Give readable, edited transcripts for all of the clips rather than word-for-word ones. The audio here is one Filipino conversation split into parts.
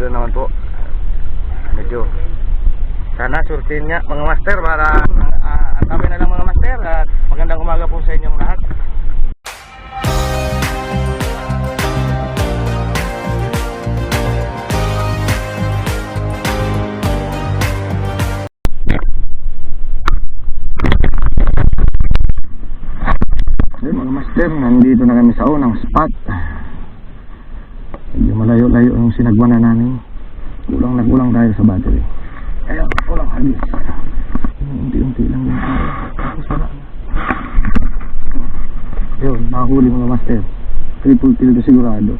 sigurado naman po. Medyo sana surtin niya mga master para antabi na lang mga master at magandang umaga po sa inyong lahat. Ayun mga master, nandito na kami sa unang spot. Medyo malayo-layo yung sinagwanan namin. Kulang tayo sa battery. Kaya kulang halis. Unti-unti lang yung tayo. Tapos wala na. Ayun, makahuli mga master. Triple till to sigurado.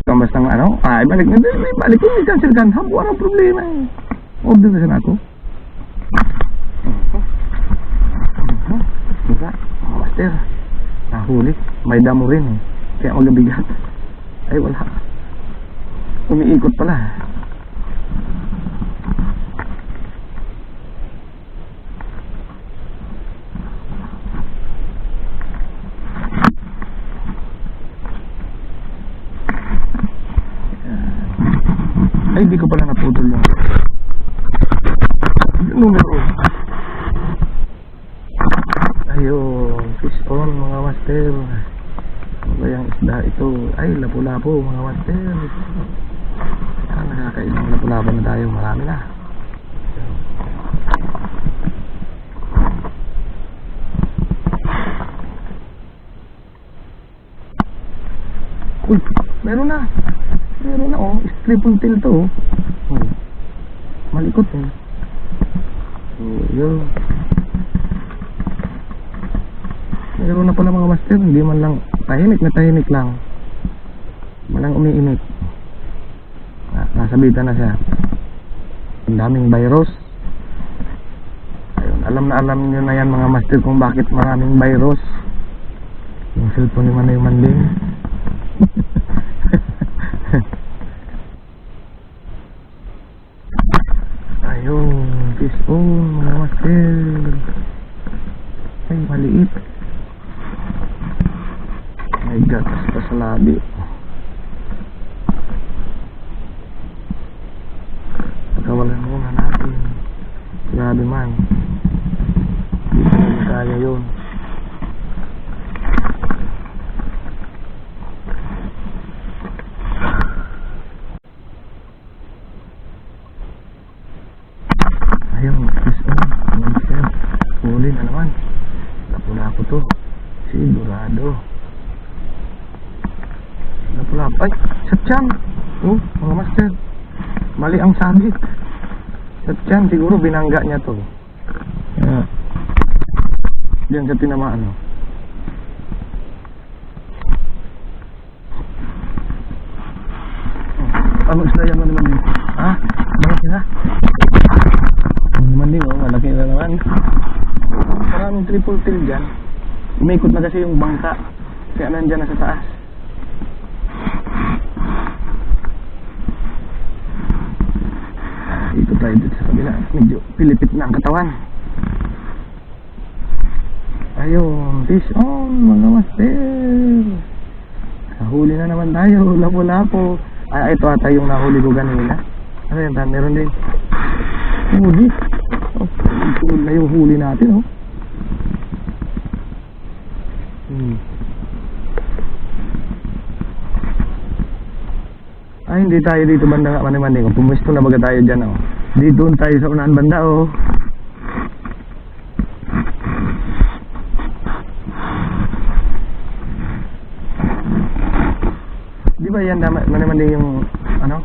Basta nga ano, balik na. Balik yung cancel kan. Walang problema eh. Order na sana ako. Diba, mga master. Nahuli. May damo rin eh. Kaya magabigat. Ay wala. Umiikot pala. Ay, di ko pala naputol yung numero. Ayun, fish on mga master. Ano ba yung isda ito? Ay, lapu-lapu mga master. Nakakailang lapu-lapu na tayo. Marami na. Uy, meron na oh, triple tail to oh. Malikot eh. So yun, meron na pala mga master. Hindi man lang tahimik lang. Malang umiinit. Nasabitan na siya. Ang daming virus. Ayun, alam nyo na yan mga master kung bakit maraming virus. Yung cellphone ni Manay Manding. Ayun, fish on mga master. Ay, maliit. May gatas pa sa labi. Pagkawalan muna natin. Grabe man. Dito na kaya yun. Ayun, fish on. Huli na naman. Lapu-lapu to. Sigurado. Lapu-lapu. Ay, satyang. Oh, mga master. Mali ang sabit. Satyang, siguro binangga niya to. Yeah. Diyan sa tinamaan. Oh. Ano isda yan naman yun? Ha? Malaki na? Naman din oh, malaki na naman. Maraming triple tail dyan. Umikot na kasi yung bangka. Kaya nandyan na sa taas. Dito tayo dito sa kabila. Medyo pilipit na ang katawan. Ayun, fish on mga master. Nahuli na naman tayo. Lapu-lapu. Ito ata yung nahuli ko ganila. Ano yan? Meron din. Huli. Oh, na yung huli natin oh. Ay, hindi tayo dito banda nga Manay-Manding. Pumuesto na baga tayo dyan oh. Dito tayo sa unahan banda oh. Di ba yan Manay-Manding yung ano?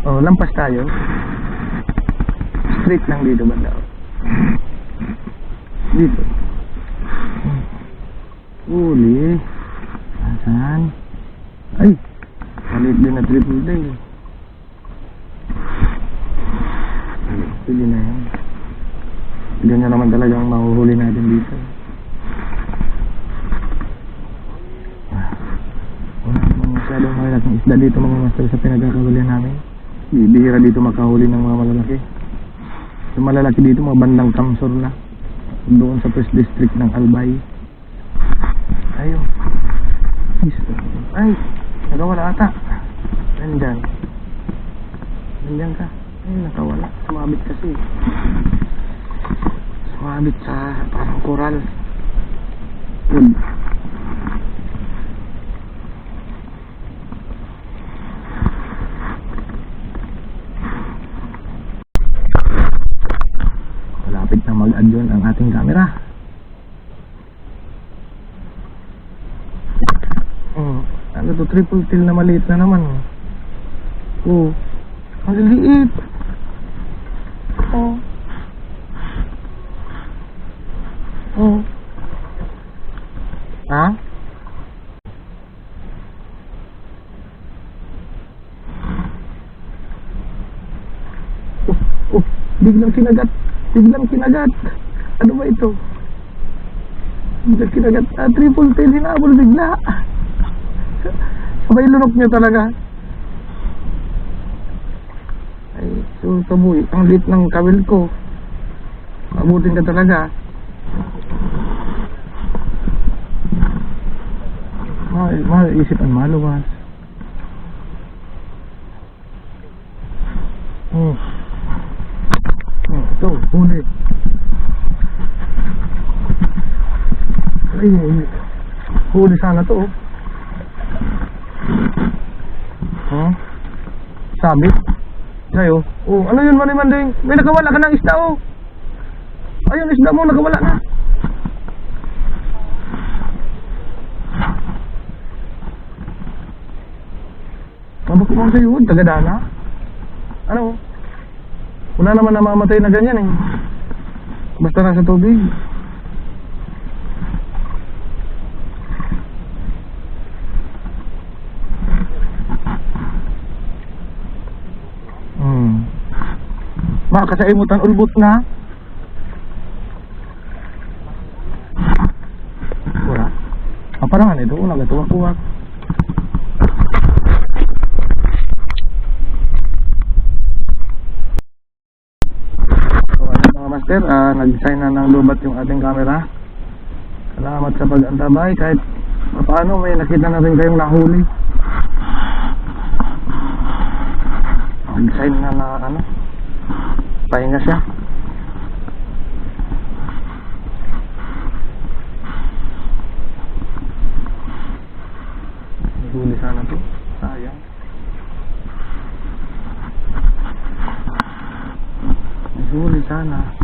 Oh, lampas tayo. Straight lang dito banda oh. Dito. Huli. Asan? Ay, malit din na triple tail. Pili na yan. Ganyan naman talagang mahuhuli natin dito. Wala naman masyadong malaking isda dito mga master sa pinagkakahulihan namin. Bihira dito makahuli ng mga malalaki. Yung malalaki dito mga bandang Kamsor na. Doon sa first district ng Albay. Ayun. Ay, nagawala ata. Nandyan. Nandiyan ka. Ay, nakawala. Sumabit kasi. Sumabit sa parang koral. Yun. Malapit na mag-add yun ang ating camera. Ano to, triple tail na maliit na naman. Oh, ang liit. Oh. Oh. Ha? Oh, biglang kinagat. Biglang kinagat. Ano ba ito? Biglang kinagat. Triple tail, hinabol bigla. Sabay lunok niya talaga. Ay, so kaboy, ang liit ng kawil ko. Mabutin ka talaga. Isip ang maluwas. Ito, huli. Ay, huli sana to. Sabit. Ayo. Oh, ano yun, Manimanding? May nakawala ka ng isda, oh. Ayun, isda mo, nakawala na. Mabako mo sa'yo, tagadana. Ano? Wala naman namamatay na ganyan, eh. Basta nasa tubig. Makasaimutan ulbot na. Wala. Aparangan ito, nagatuwak-uwak. So ayun mga master, nag-sign na ng lubat yung ating camera. Salamat sa pag-antabay. Kahit paano may nakita na rin kayong nahuli. Nag-sign na ano, pahinga siya. Huli sana to. Sayang. Huli sana.